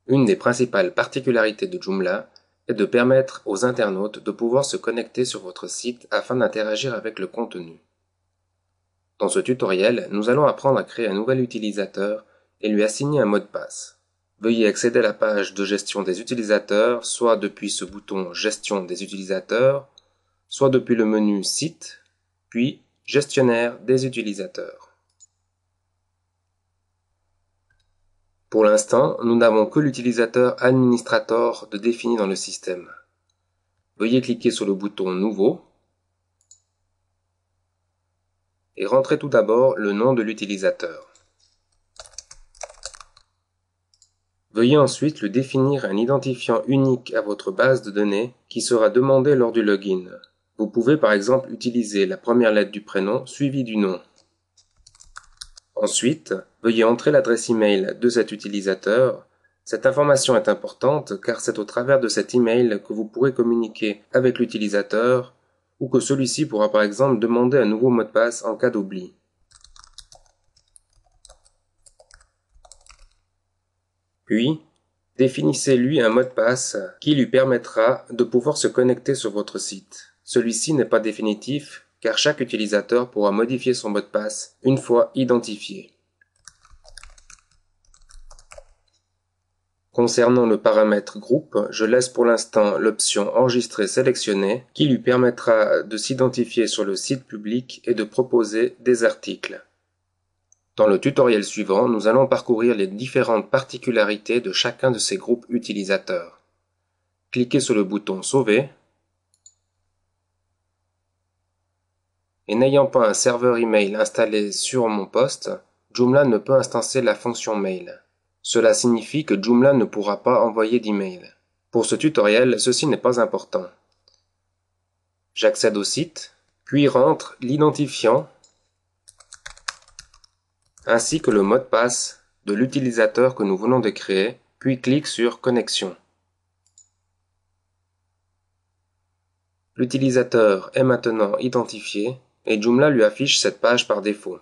Une des principales particularités de Joomla est de permettre aux internautes de pouvoir se connecter sur votre site afin d'interagir avec le contenu. Dans ce tutoriel, nous allons apprendre à créer un nouvel utilisateur et lui assigner un mot de passe. Veuillez accéder à la page de gestion des utilisateurs, soit depuis ce bouton Gestion des utilisateurs, soit depuis le menu Site, puis Gestionnaire des utilisateurs. Pour l'instant, nous n'avons que l'utilisateur Administrator de défini dans le système. Veuillez cliquer sur le bouton Nouveau et rentrez tout d'abord le nom de l'utilisateur. Veuillez ensuite lui définir un identifiant unique à votre base de données qui sera demandé lors du login. Vous pouvez par exemple utiliser la première lettre du prénom suivie du nom. Ensuite, veuillez entrer l'adresse email de cet utilisateur. Cette information est importante car c'est au travers de cet email que vous pourrez communiquer avec l'utilisateur ou que celui-ci pourra par exemple demander un nouveau mot de passe en cas d'oubli. Puis, définissez-lui un mot de passe qui lui permettra de pouvoir se connecter sur votre site. Celui-ci n'est pas définitif car chaque utilisateur pourra modifier son mot de passe une fois identifié. Concernant le paramètre groupe, je laisse pour l'instant l'option Enregistrer sélectionnée qui lui permettra de s'identifier sur le site public et de proposer des articles. Dans le tutoriel suivant, nous allons parcourir les différentes particularités de chacun de ces groupes utilisateurs. Cliquez sur le bouton Sauver. Et n'ayant pas un serveur email installé sur mon poste, Joomla ne peut instancer la fonction mail. Cela signifie que Joomla ne pourra pas envoyer d'email. Pour ce tutoriel, ceci n'est pas important. J'accède au site, puis rentre l'identifiant ainsi que le mot de passe de l'utilisateur que nous venons de créer, puis clique sur Connexion. L'utilisateur est maintenant identifié et Joomla lui affiche cette page par défaut.